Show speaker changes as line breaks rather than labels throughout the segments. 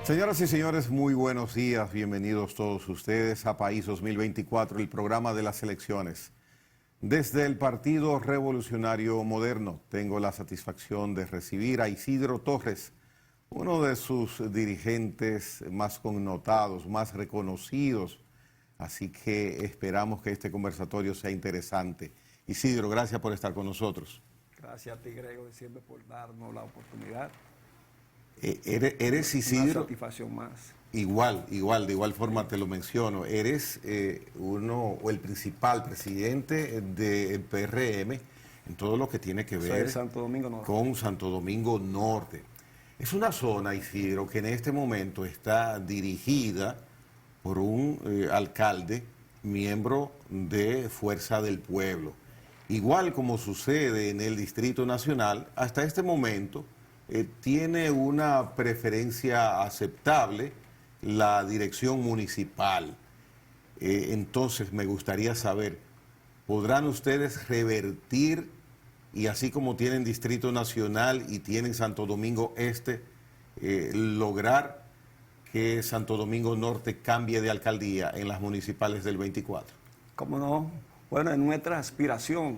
Señoras y señores, muy buenos días. Bienvenidos todos ustedes a País 2024, el programa de las elecciones. Desde el Partido Revolucionario Moderno tengo la satisfacción de recibir a Isidro Torres, uno de sus dirigentes más connotados, más reconocidos. Así que esperamos que este conversatorio sea interesante. Isidro, gracias por estar con nosotros.
Gracias a ti, Grego, siempre por darnos la oportunidad.
¿Eres Isidro?
Una satisfacción más.
De igual forma te lo menciono. Eres uno o el principal presidente del PRM en todo lo que tiene que ver
Santo Domingo Norte.
Con Santo Domingo Norte. Es una zona, Isidro, que en este momento está dirigida por un alcalde, miembro de Fuerza del Pueblo. Igual como sucede en el Distrito Nacional, hasta este momento tiene una preferencia aceptable la dirección municipal. Entonces me gustaría saber, ¿podrán ustedes revertir, y así como tienen Distrito Nacional y tienen Santo Domingo Este, lograr que Santo Domingo Norte cambie de alcaldía en las municipales del 24?
¿Cómo no? Bueno, es nuestra aspiración,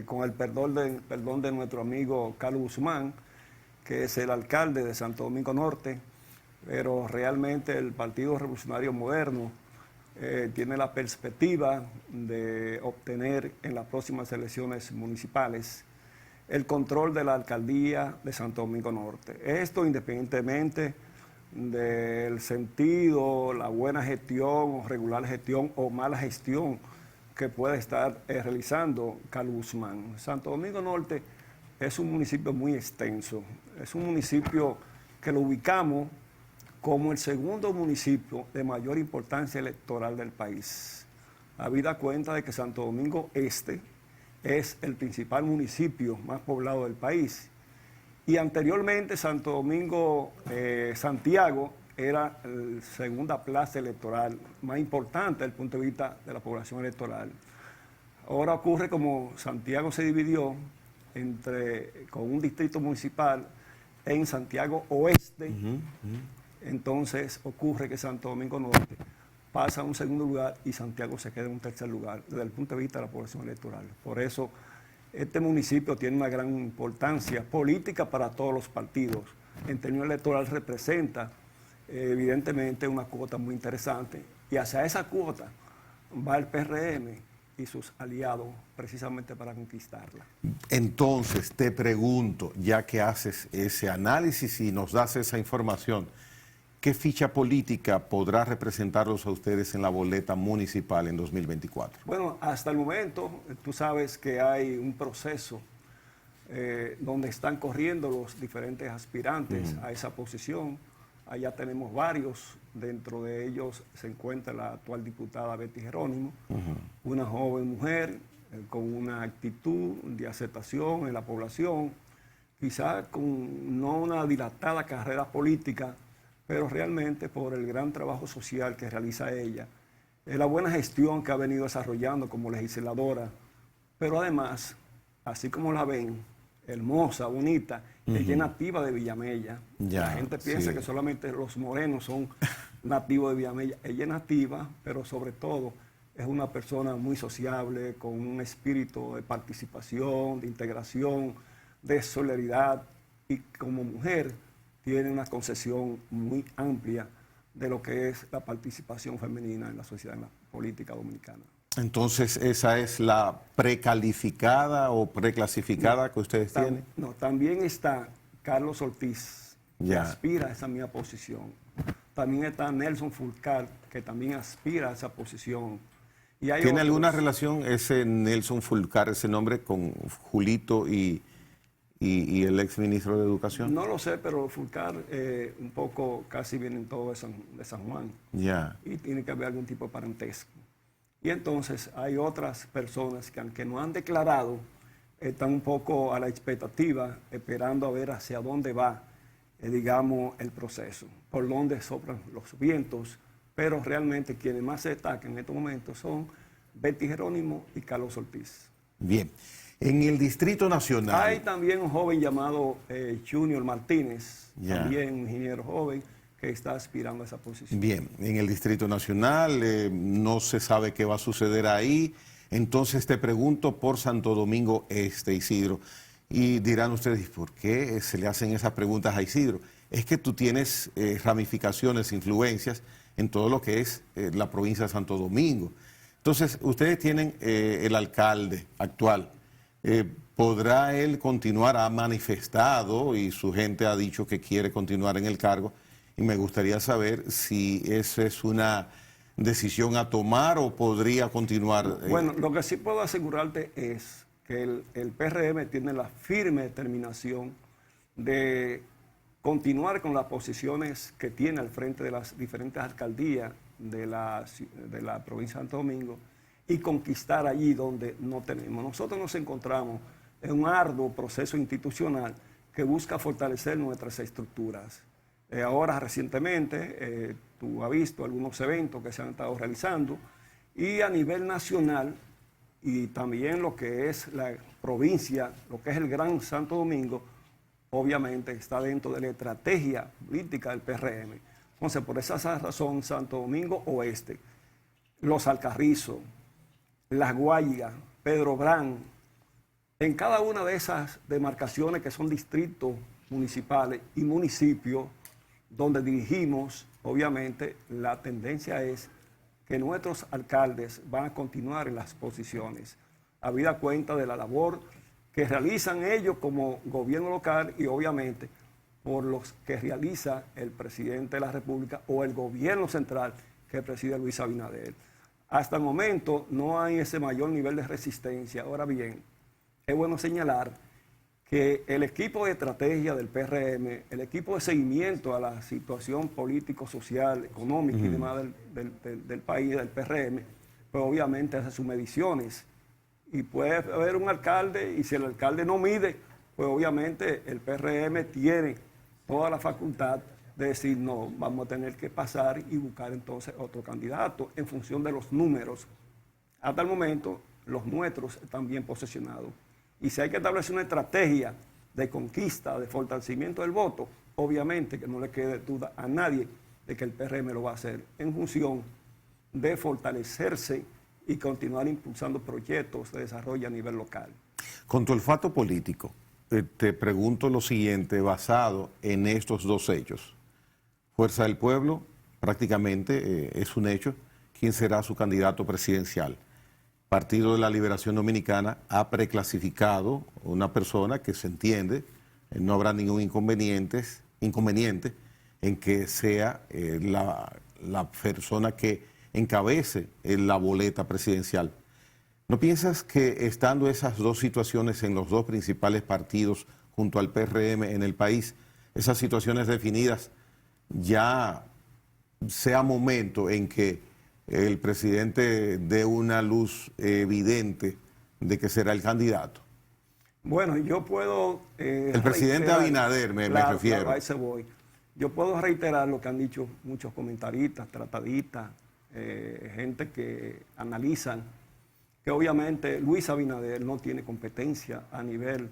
con el perdón de nuestro amigo Carlos Guzmán, que es el alcalde de Santo Domingo Norte, pero realmente el Partido Revolucionario Moderno tiene la perspectiva de obtener en las próximas elecciones municipales el control de la alcaldía de Santo Domingo Norte. Esto independientemente del sentido, la buena gestión o regular gestión o mala gestión que pueda estar realizando Carlos Guzmán. Santo Domingo Norte es un municipio muy extenso, es un municipio que lo ubicamos como el segundo municipio de mayor importancia electoral del país. Habida cuenta de que Santo Domingo Este es el principal municipio más poblado del país. Y anteriormente Santo Domingo Santiago era la segunda plaza electoral más importante desde el punto de vista de la población electoral. Ahora ocurre como Santiago se dividió con un distrito municipal en Santiago Oeste, entonces ocurre que Santo Domingo Norte pasa a un segundo lugar y Santiago se queda en un tercer lugar desde el punto de vista de la población electoral. Por eso este municipio tiene una gran importancia política para todos los partidos. En términos electoral representa evidentemente una cuota muy interesante y hacia esa cuota va el PRM y sus aliados precisamente para conquistarla.
Entonces te pregunto, ya que haces ese análisis y nos das esa información, ¿qué ficha política podrá representarlos a ustedes en la boleta municipal en 2024?
Bueno, hasta el momento tú sabes que hay un proceso donde están corriendo los diferentes aspirantes a esa posición. Allá tenemos varios, dentro de ellos se encuentra la actual diputada Betty Jerónimo, una joven mujer con una actitud de aceptación en la población, quizás con no una dilatada carrera política, pero realmente por el gran trabajo social que realiza ella, la buena gestión que ha venido desarrollando como legisladora, pero además, así como la ven, hermosa, bonita, ella es nativa de Villamella. La gente piensa que solamente los morenos son nativos de Villamella. Ella es nativa, pero sobre todo es una persona muy sociable, con un espíritu de participación, de integración, de solidaridad, y como mujer tiene una concepción muy amplia de lo que es la participación femenina en la sociedad, en la política dominicana.
Entonces, ¿esa es la precalificada o preclasificada que ustedes tienen?
No, también está Carlos Ortiz, que aspira a esa misma posición. También está Nelson Fulcar, que también aspira a esa posición. Y hay
¿Tiene alguna relación ese Nelson Fulcar, ese nombre, con Julito y el exministro de Educación?
No lo sé, pero Fulcar un poco casi vienen todos de San Juan. Y tiene que haber algún tipo de parentesco. Y entonces hay otras personas que, aunque no han declarado, están un poco a la expectativa, esperando a ver hacia dónde va, digamos, el proceso, por dónde soplan los vientos, pero realmente quienes más se destacan en estos momentos son Betty Jerónimo y Carlos Ortiz.
Bien. En el Distrito Nacional...
Hay también un joven llamado Junior Martínez, también un ingeniero joven, que está aspirando a esa posición.
Bien, en el Distrito Nacional no se sabe qué va a suceder ahí. Entonces te pregunto por Santo Domingo Este, Isidro. Y dirán ustedes, ¿por qué se le hacen esas preguntas a Isidro? Es que tú tienes ramificaciones, influencias en todo lo que es la provincia de Santo Domingo. Entonces, ustedes tienen el alcalde actual. ¿Podrá él continuar? Ha manifestado y su gente ha dicho que quiere continuar en el cargo. Y me gustaría saber si esa es una decisión a tomar o podría continuar.
Bueno, lo que sí puedo asegurarte es que el PRM tiene la firme determinación de continuar con las posiciones que tiene al frente de las diferentes alcaldías de la provincia de Santo Domingo y conquistar allí donde no tenemos. Nosotros nos encontramos en un arduo proceso institucional que busca fortalecer nuestras estructuras. Ahora recientemente tú has visto algunos eventos que se han estado realizando y a nivel nacional y también lo que es la provincia, lo que es el Gran Santo Domingo, obviamente está dentro de la estrategia política del PRM. Entonces, por esa razón, Santo Domingo Oeste, Los Alcarrizos, Las Guayigas, Pedro Brán, en cada una de esas demarcaciones que son distritos municipales y municipios donde dirigimos, obviamente, la tendencia es que nuestros alcaldes van a continuar en las posiciones, habida cuenta de la labor que realizan ellos como gobierno local y obviamente por los que realiza el presidente de la República o el gobierno central que preside Luis Abinader. Hasta el momento no hay ese mayor nivel de resistencia. Ahora bien, es bueno señalar que el equipo de estrategia del PRM, el equipo de seguimiento a la situación político, social, económica y demás del país, del PRM, pues obviamente hace sus mediciones. Y puede haber un alcalde, y si el alcalde no mide, pues obviamente el PRM tiene toda la facultad de decir, no, vamos a tener que pasar y buscar entonces otro candidato en función de los números. Hasta el momento, los nuestros están bien posesionados. Y si hay que establecer una estrategia de conquista, de fortalecimiento del voto, obviamente que no le quede duda a nadie de que el PRM lo va a hacer en función de fortalecerse y continuar impulsando proyectos de desarrollo a nivel local.
Con tu olfato político, te pregunto lo siguiente, basado en estos dos hechos. Fuerza del Pueblo, prácticamente es un hecho, ¿quién será su candidato presidencial? Partido de la Liberación Dominicana ha preclasificado una persona que se entiende, no habrá ningún inconveniente en que sea la persona que encabece la boleta presidencial. ¿No piensas que estando esas dos situaciones en los dos principales partidos junto al PRM en el país, esas situaciones definidas, ya sea momento en que el presidente dé una luz evidente de que será el candidato?
Bueno, yo puedo...
el presidente Abinader, me refiero.
Claro, a ese voy. Yo puedo reiterar lo que han dicho muchos comentaristas, tratadistas, gente que analizan que obviamente Luis Abinader no tiene competencia a nivel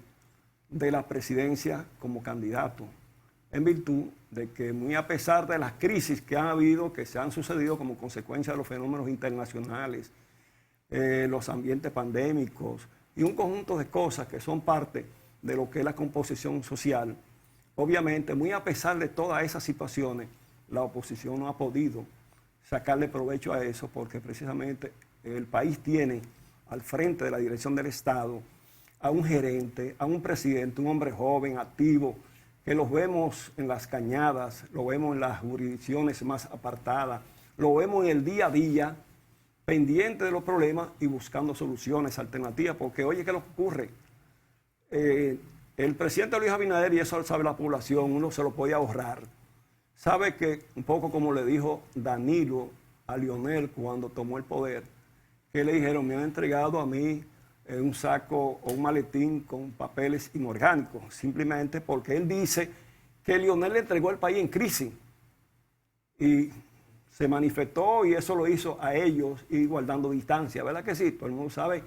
de la presidencia como candidato, en virtud de que muy a pesar de las crisis que han habido, que se han sucedido como consecuencia de los fenómenos internacionales, los ambientes pandémicos y un conjunto de cosas que son parte de lo que es la composición social, obviamente muy a pesar de todas esas situaciones, la oposición no ha podido sacarle provecho a eso porque precisamente el país tiene al frente de la dirección del Estado a un gerente, a un presidente, un hombre joven, activo, que los vemos en las cañadas, lo vemos en las jurisdicciones más apartadas, lo vemos en el día a día, pendiente de los problemas y buscando soluciones alternativas, porque oye, ¿qué es lo que ocurre? El presidente Luis Abinader, y eso lo sabe la población, uno se lo podía ahorrar, sabe que un poco como le dijo Danilo a Leonel cuando tomó el poder, que le dijeron, me han entregado a mí un saco o un maletín con papeles inorgánicos, simplemente porque él dice que Leonel le entregó el país en crisis y se manifestó y eso lo hizo a ellos y guardando distancia, ¿verdad que sí? Todo el mundo sabe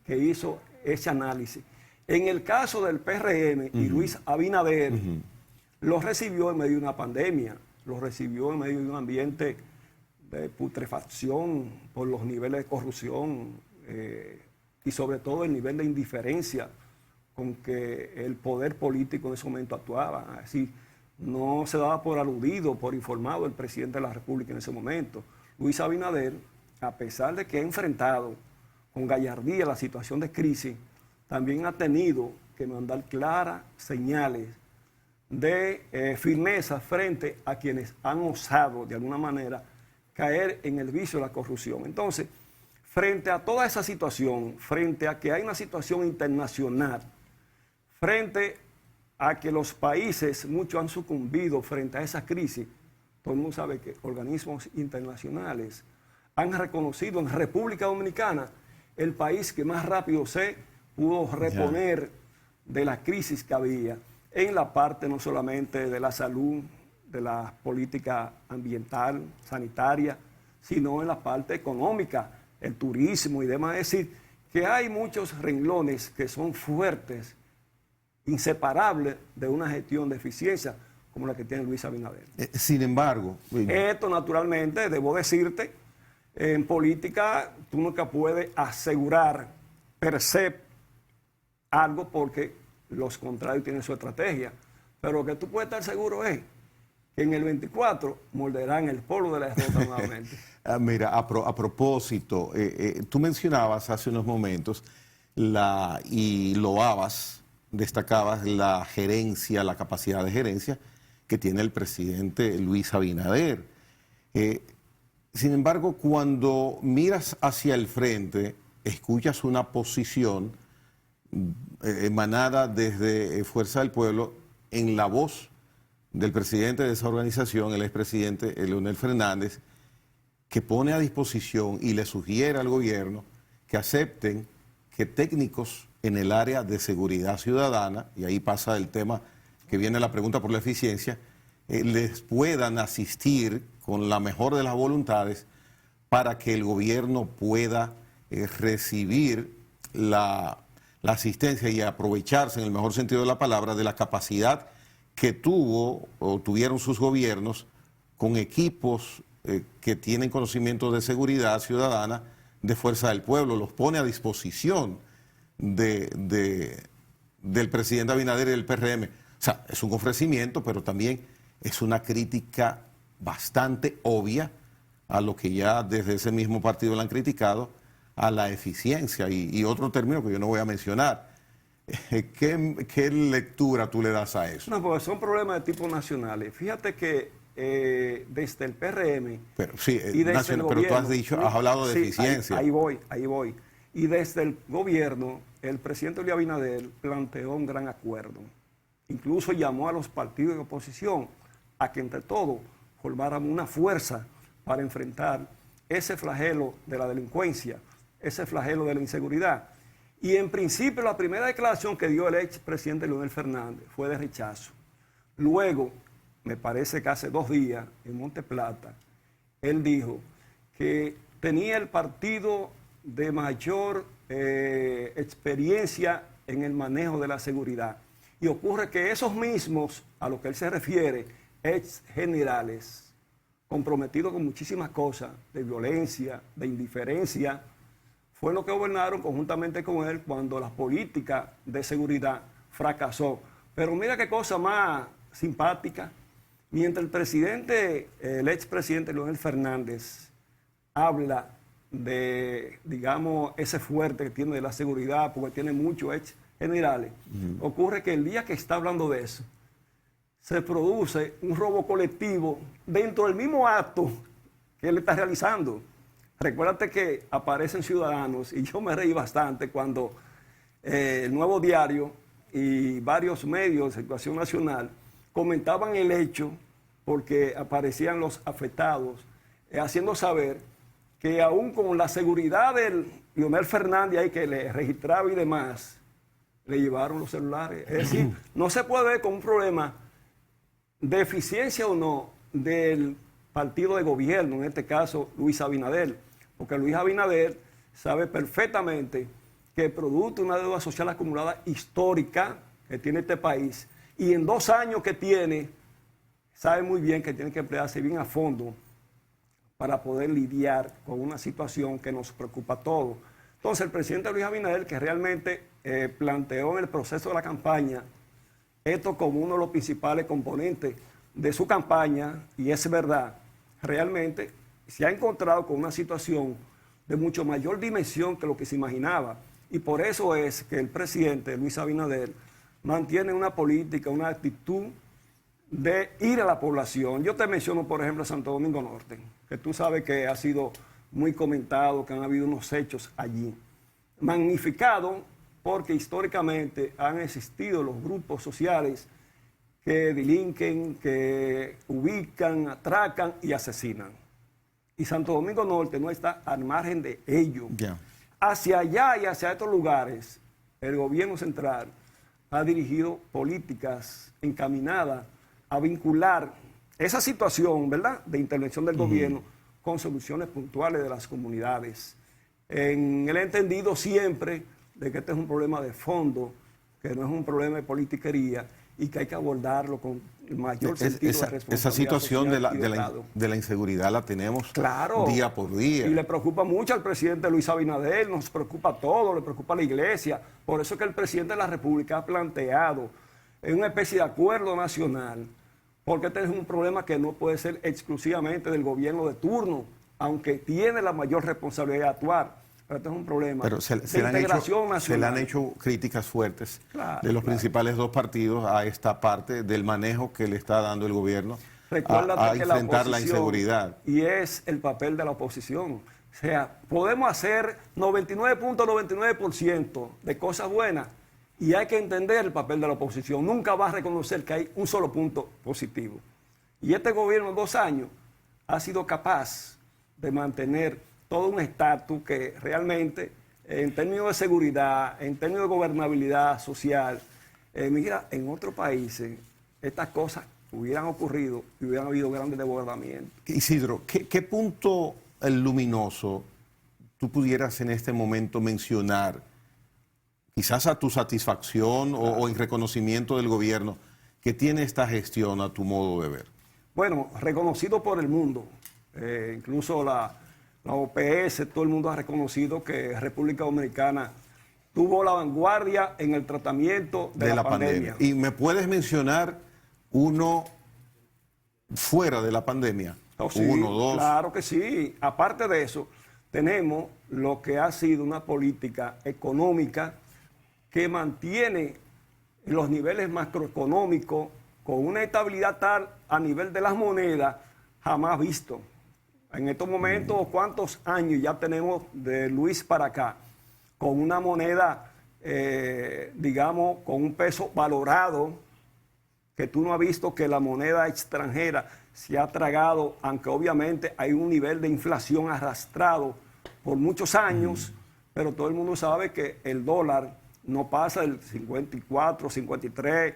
que hizo ese análisis. En el caso del PRM y Luis Abinader, lo recibió en medio de una pandemia lo recibió en medio de un ambiente de putrefacción por los niveles de corrupción y sobre todo el nivel de indiferencia con que el poder político en ese momento actuaba. Así, no se daba por aludido, por informado el presidente de la República en ese momento. Luis Abinader, a pesar de que ha enfrentado con gallardía la situación de crisis, también ha tenido que mandar claras señales de firmeza frente a quienes han osado de alguna manera caer en el vicio de la corrupción. Entonces, frente a toda esa situación, frente a que hay una situación internacional, frente a que los países, muchos han sucumbido frente a esa crisis, todo el mundo sabe que organismos internacionales han reconocido en República Dominicana el país que más rápido se pudo reponer de la crisis que había en la parte no solamente de la salud, de la política ambiental, sanitaria, sino en la parte económica, el turismo y demás. Es decir, que hay muchos renglones que son fuertes, inseparables de una gestión de eficiencia como la que tiene Luis Abinader.
Sin embargo...
Esto, naturalmente, debo decirte, en política tú nunca puedes asegurar per se algo porque los contrarios tienen su estrategia. Pero lo que tú puedes estar seguro es que en el 24 morderán el polvo de la derrota nuevamente.
Mira, a propósito, tú mencionabas hace unos momentos y loabas, destacabas la gerencia, la capacidad de gerencia que tiene el presidente Luis Abinader. Sin embargo, cuando miras hacia el frente, escuchas una posición emanada desde Fuerza del Pueblo en la voz del presidente de esa organización, el expresidente Leonel Fernández, que pone a disposición y le sugiere al gobierno que acepten que técnicos en el área de seguridad ciudadana, y ahí pasa el tema que viene la pregunta por la eficiencia, les puedan asistir con la mejor de las voluntades para que el gobierno pueda recibir la asistencia y aprovecharse, en el mejor sentido de la palabra, de la capacidad que tuvo o tuvieron sus gobiernos con equipos que tienen conocimiento de seguridad ciudadana de Fuerza del Pueblo. Los pone a disposición del presidente Abinader y del PRM. O sea, es un ofrecimiento, pero también es una crítica bastante obvia a lo que ya desde ese mismo partido le han criticado, a la eficiencia y otro término que yo no voy a mencionar. ¿Qué lectura tú le das a eso?
No, porque son problemas de tipo nacionales. Fíjate que desde el PRM
pero, sí,
y desde
nacional,
el
pero
gobierno,
tú has hablado de eficiencia.
Ahí voy. Y desde el gobierno, el presidente Luis Abinader planteó un gran acuerdo. Incluso llamó a los partidos de oposición a que entre todos formáramos una fuerza para enfrentar ese flagelo de la delincuencia, ese flagelo de la inseguridad. Y en principio la primera declaración que dio el expresidente Leonel Fernández fue de rechazo. Luego, me parece que hace 2 días, en Monte Plata, él dijo que tenía el partido de mayor experiencia en el manejo de la seguridad. Y ocurre que esos mismos, a lo que él se refiere, ex generales, comprometidos con muchísimas cosas, de violencia, de indiferencia, fue lo que gobernaron conjuntamente con él cuando la política de seguridad fracasó. Pero mira qué cosa más simpática. Mientras el expresidente Leonel Fernández habla de, digamos, ese fuerte que tiene de la seguridad, porque tiene muchos ex generales, ocurre que el día que está hablando de eso, se produce un robo colectivo dentro del mismo acto que él está realizando. Recuérdate que aparecen ciudadanos, y yo me reí bastante cuando el Nuevo Diario y varios medios de circulación nacional comentaban el hecho porque aparecían los afectados, haciendo saber que aún con la seguridad del Leonel Fernández ahí que le registraba y demás, le llevaron los celulares. Es decir, no se puede ver con un problema de eficiencia o no del partido de gobierno, en este caso Luis Abinader, porque Luis Abinader sabe perfectamente que producto de una deuda social acumulada histórica que tiene este país y en 2 años que tiene sabe muy bien que tiene que emplearse bien a fondo para poder lidiar con una situación que nos preocupa a todos. Entonces, el presidente Luis Abinader, que realmente planteó en el proceso de la campaña esto como uno de los principales componentes de su campaña, y es verdad, realmente se ha encontrado con una situación de mucho mayor dimensión que lo que se imaginaba. Y por eso es que el presidente Luis Abinader mantiene una política, una actitud de ir a la población. Yo te menciono, por ejemplo, Santo Domingo Norte, que tú sabes que ha sido muy comentado, que han habido unos hechos allí. Magnificado porque históricamente han existido los grupos sociales que delinquen, que ubican, atracan y asesinan. Y Santo Domingo Norte no está al margen de ello.
Yeah.
Hacia allá y hacia estos lugares, el gobierno central ha dirigido políticas encaminadas a vincular esa situación, ¿verdad?, de intervención del gobierno con soluciones puntuales de las comunidades. En el entendido siempre de que este es un problema de fondo, que no es un problema de politiquería y que hay que abordarlo con el mayor sentido de responsabilidad.
Esa situación
social
de la inseguridad la tenemos
claro,
día por día.
Y le preocupa mucho al presidente Luis Abinader, nos preocupa a todos, le preocupa a la iglesia. Por eso es que el presidente de la República ha planteado en una especie de acuerdo nacional, porque este es un problema que no puede ser exclusivamente del gobierno de turno, aunque tiene la mayor responsabilidad de actuar. Pero este es un problema
de integración nacional. Se le han hecho críticas fuertes de los principales dos partidos a esta parte del manejo que le está dando el gobierno a enfrentar la inseguridad.
Y es el papel de la oposición. O sea, podemos hacer 99.99% de cosas buenas y hay que entender el papel de la oposición. Nunca va a reconocer que hay un solo punto positivo. Y este gobierno en 2 años ha sido capaz de mantener todo un estatus que realmente, en términos de seguridad, en términos de gobernabilidad social, mira, en otros países estas cosas hubieran ocurrido y hubieran habido grandes desbordamientos.
Isidro, ¿qué punto luminoso tú pudieras en este momento mencionar, quizás a tu satisfacción o en reconocimiento del gobierno, que tiene esta gestión a tu modo de ver?
Bueno, reconocido por el mundo, incluso la OPS, todo el mundo ha reconocido que República Dominicana tuvo la vanguardia en el tratamiento de la pandemia.
¿Y me puedes mencionar uno fuera de la pandemia?
Oh, sí,
uno, dos.
Claro que sí. Aparte de eso, tenemos lo que ha sido una política económica que mantiene los niveles macroeconómicos con una estabilidad tal a nivel de las monedas jamás visto. En estos momentos, ¿cuántos años ya tenemos de Luis para acá? Con una moneda, digamos, con un peso valorado, que tú no has visto que la moneda extranjera se ha tragado, aunque obviamente hay un nivel de inflación arrastrado por muchos años, pero todo el mundo sabe que el dólar no pasa del 54, 53,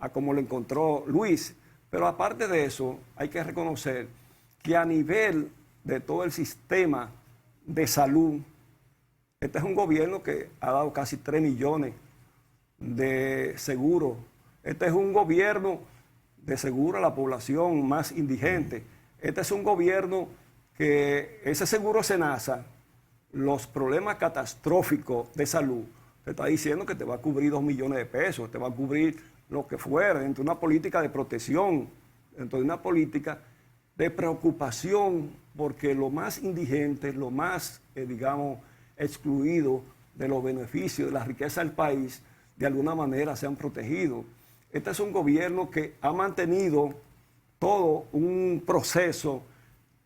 a como lo encontró Luis. Pero aparte de eso, hay que reconocer que a nivel de todo el sistema de salud, este es un gobierno que ha dado casi 3 millones de seguros. Este es un gobierno de seguro a la población más indigente. Este es un gobierno que ese seguro SENASA, los problemas catastróficos de salud, te está diciendo que te va a cubrir 2 millones de pesos, te va a cubrir lo que fuera, dentro de una política de protección, dentro de una política de preocupación, porque lo más indigente, lo más, digamos, excluido de los beneficios, de la riqueza del país, de alguna manera se han protegido. Este es un gobierno que ha mantenido todo un proceso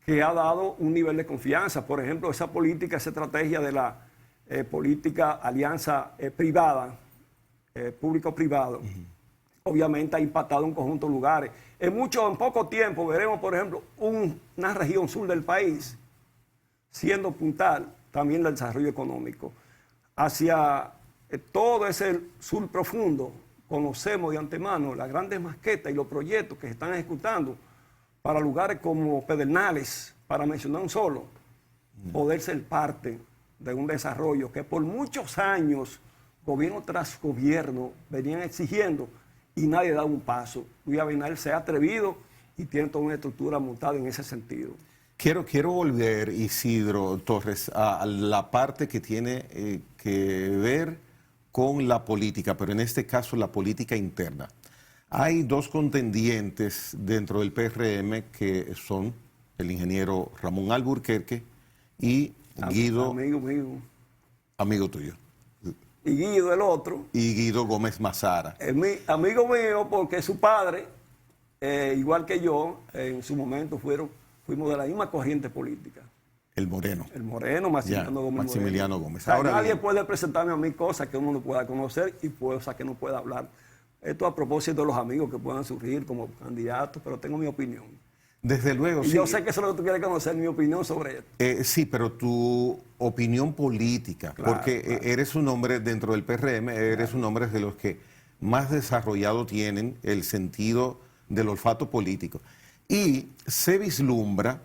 que ha dado un nivel de confianza. Por ejemplo, esa política, esa estrategia de la política alianza privada, público-privado, obviamente ha impactado un conjunto de lugares. En poco tiempo veremos, por ejemplo, una región sur del país siendo puntal también del desarrollo económico. Hacia todo ese sur profundo conocemos de antemano las grandes maquetas y los proyectos que se están ejecutando para lugares como Pedernales, para mencionar un solo, poder ser parte de un desarrollo que por muchos años, gobierno tras gobierno, venían exigiendo y nadie da un paso. Luis Abinader se ha atrevido y tiene toda una estructura montada en ese sentido.
Quiero volver, Isidro Torres, a la parte que tiene que ver con la política, pero en este caso la política interna. Hay dos contendientes dentro del PRM que son el ingeniero Ramón Alburquerque y Guido...
Amigo mío.
Amigo tuyo.
Y Guido, el otro.
Y Guido Gómez Mazara.
Es mi amigo mío porque su padre, igual que yo, en su momento fuimos de la misma corriente política.
El Moreno.
El Moreno, Maximiliano Gómez.
Maximiliano Gómez.
O sea,
Ahora
nadie
bien,
puede presentarme a mí cosas que uno no pueda conocer y cosas que no pueda hablar. Esto a propósito de los amigos que puedan surgir como candidatos, pero tengo mi opinión.
desde luego,
Y
sí.
yo sé que eso es lo que tú quieres conocer, mi opinión sobre esto.
Sí, pero tu opinión política,
Claro,
porque
claro.
eres un hombre dentro del PRM, eres un hombre de los que más desarrollado tienen el sentido del olfato político. Y se vislumbra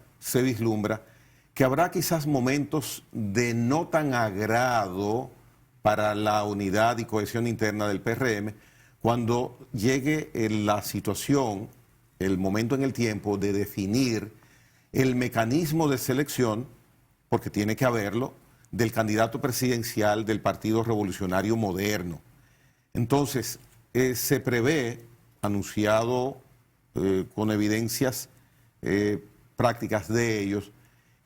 que habrá quizás momentos de no tan agrado para la unidad y cohesión interna del PRM cuando llegue la situación, el momento en el tiempo de definir el mecanismo de selección, porque tiene que haberlo, del candidato presidencial del Partido Revolucionario Moderno. Entonces, se prevé, anunciado con evidencias prácticas de ellos,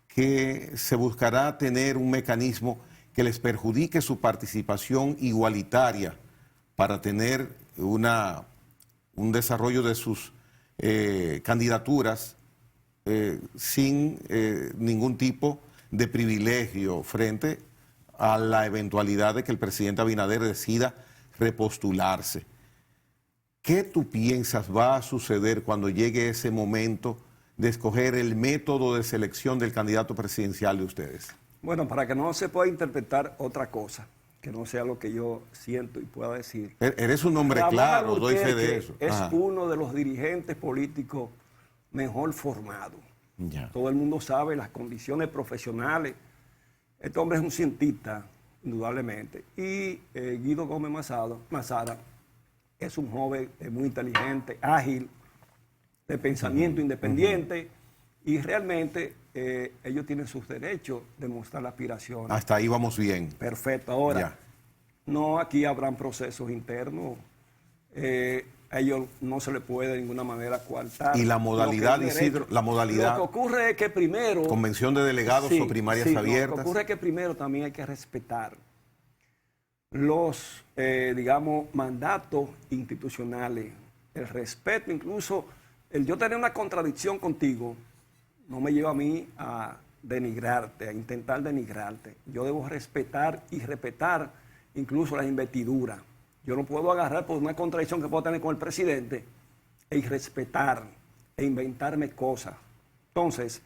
que se buscará tener un mecanismo que les perjudique su participación igualitaria para tener un desarrollo de sus candidaturas sin ningún tipo de privilegio frente a la eventualidad de que el presidente Abinader decida repostularse. ¿Qué tú piensas va a suceder cuando llegue ese momento de escoger el método de selección del candidato presidencial de ustedes?
Bueno, para que no se pueda interpretar otra cosa, que no sea lo que yo siento y pueda decir.
Eres un hombre
Ramón
claro, doy fe de
Alburquerque
eso.
Es
Ajá.
uno de los dirigentes políticos mejor formados.
Ya.
Todo el mundo sabe las condiciones profesionales. Este hombre es un cientista, indudablemente. Y Guido Gómez Mazara es un joven muy inteligente, ágil, de pensamiento independiente. Y realmente ellos tienen sus derechos de mostrar aspiraciones.
Hasta ahí vamos bien.
Perfecto. Ahora,
Ya.
no, aquí habrán procesos internos. A ellos no se le puede de ninguna manera coartar.
Y la modalidad,
lo que es derecho.
Isidro, la modalidad,
Lo que ocurre es que primero...
convención de delegados
Sí,
o primarias
sí, no,
abiertas.
lo que ocurre es que primero también hay que respetar los, digamos, mandatos institucionales. El respeto, incluso, el yo tener una contradicción contigo, no me lleva a mí a denigrarte, a intentar denigrarte. Yo debo respetar y respetar incluso la investidura. Yo no puedo agarrar por una contradicción que puedo tener con el presidente e irrespetar e inventarme cosas. Entonces,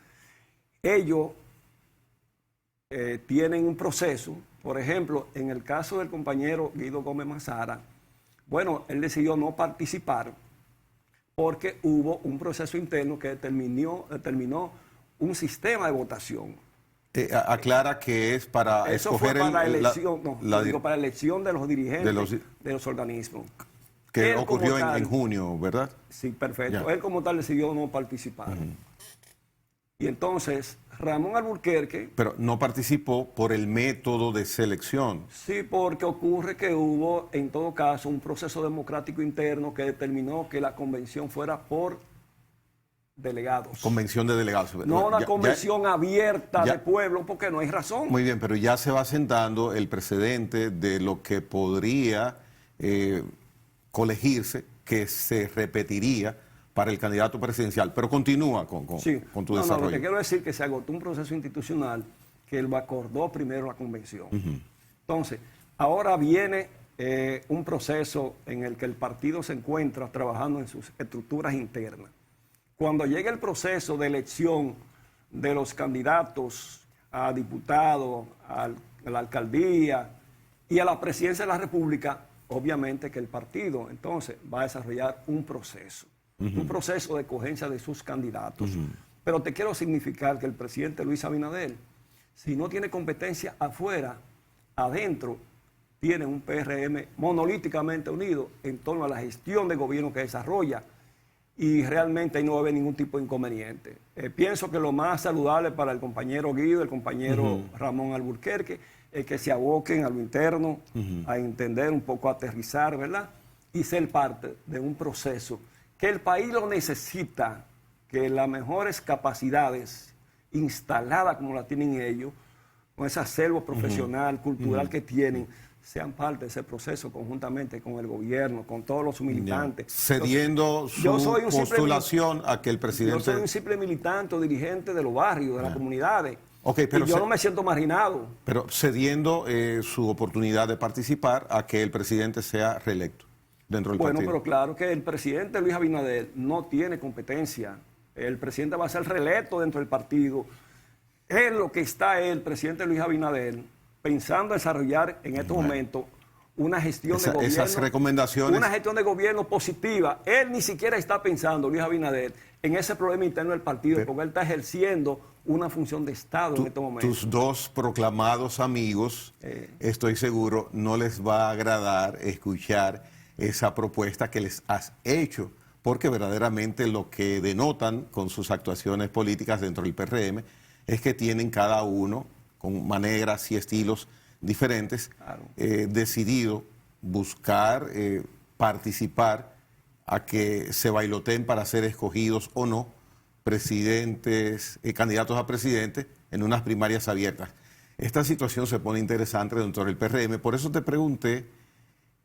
ellos tienen un proceso. Por ejemplo, en el caso del compañero Guido Gómez Mazara, bueno, él decidió no participar porque hubo un proceso interno que determinó un sistema de votación.
Aclara que es para
Eso
escoger
fue para
el-
elección, para
la
elección de los dirigentes
de
de los organismos.
que
Él
ocurrió
como tal-
en junio, ¿verdad?
Sí, perfecto.
Ya.
Él como tal decidió no participar. Y entonces, Ramón Alburquerque,
Pero no participó por el método de selección.
sí, porque ocurre que hubo, en todo caso, un proceso democrático interno que determinó que la convención fuera por delegados.
Convención de delegados.
No una
Ya-
convención abierta
ya-
de pueblo, porque no hay razón.
Muy bien, pero ya se va sentando el precedente de lo que podría colegirse, que se repetiría para el candidato presidencial. Pero continúa con tu
No,
desarrollo.
lo que quiero decir es que se agotó un proceso institucional que él acordó primero la convención. Entonces, ahora viene un proceso en el que el partido se encuentra trabajando en sus estructuras internas. Cuando llegue el proceso de elección de los candidatos a diputado, a la alcaldía y a la presidencia de la República, obviamente que el partido entonces va a desarrollar un proceso de cogencia de sus candidatos. Pero te quiero significar que el presidente Luis Abinader, si no tiene competencia afuera, adentro tienen un PRM monolíticamente unido en torno a la gestión de gobierno que desarrolla, y realmente ahí no va a haber ningún tipo de inconveniente. Pienso que lo más saludable para el compañero Guido, el compañero Ramón Alburquerque, es que se aboquen a lo interno, a entender un poco, a aterrizar, ¿verdad? Y ser parte de un proceso que el país lo necesita, que las mejores capacidades instaladas como la tienen ellos, con ese acervo profesional, cultural que tienen, sean parte de ese proceso conjuntamente con el gobierno, con todos los militantes.
Cediendo su postulación a que el presidente...
Yo soy un simple militante o dirigente de los barrios, de las comunidades.
Okay, pero
y yo no me siento marginado.
Pero cediendo su oportunidad de participar a que el presidente sea reelecto dentro del partido.
Bueno, pero claro que el presidente Luis Abinader no tiene competencia. El presidente va a ser reelecto dentro del partido. Es lo que está el presidente Luis Abinader pensando desarrollar en estos momentos una gestión de gobierno.
Esas recomendaciones.
Una gestión de gobierno positiva. Él ni siquiera está pensando, Luis Abinader, en ese problema interno del partido, porque él está ejerciendo una función de Estado en estos momentos.
Tus dos proclamados amigos, estoy seguro, no les va a agradar escuchar esa propuesta que les has hecho, porque verdaderamente lo que denotan con sus actuaciones políticas dentro del PRM es que tienen cada uno, con maneras y estilos diferentes, decidido buscar participar a que se bailoteen para ser escogidos o no presidentes, candidatos a presidente en unas primarias abiertas. Esta situación se pone interesante dentro del PRM, por eso te pregunté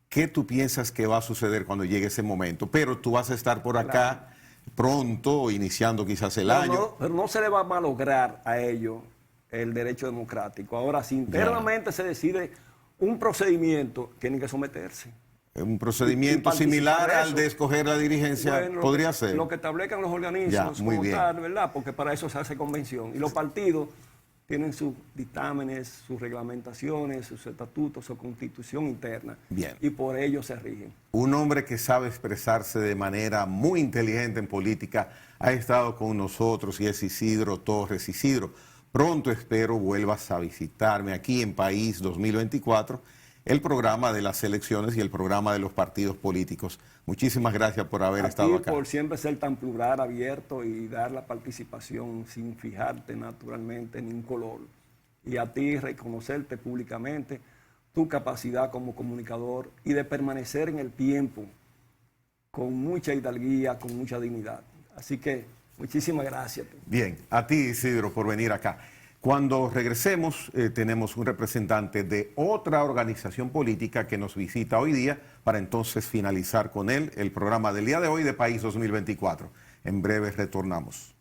qué tú piensas que va a suceder cuando llegue ese momento, pero tú vas a estar por acá pronto, iniciando quizás el año.
Pero no se le va a malograr a ellos el derecho democrático. Ahora, si internamente se decide un procedimiento, tienen que someterse.
Un procedimiento similar al de escoger la dirigencia, podría ser.
Lo que establezcan los organismos como tal, ¿verdad? Porque para eso se hace convención. Y los partidos tienen sus dictámenes, sus reglamentaciones, sus estatutos, su constitución interna.
Bien.
Y por ello se rigen.
Un hombre que sabe expresarse de manera muy inteligente en política ha estado con nosotros y es Isidro Torres. Isidro, pronto espero vuelvas a visitarme aquí en País 2024, el programa de las elecciones y el programa de los partidos políticos. Muchísimas gracias por haber estado acá.
Por siempre ser tan plural, abierto y dar la participación sin fijarte naturalmente en un color. Y a ti reconocerte públicamente tu capacidad como comunicador y de permanecer en el tiempo con mucha hidalguía, con mucha dignidad. Así que muchísimas gracias.
Bien, a ti Isidro por venir acá. Cuando regresemos tenemos un representante de otra organización política que nos visita hoy día para entonces finalizar con él el programa del día de hoy de País 2024. En breve retornamos.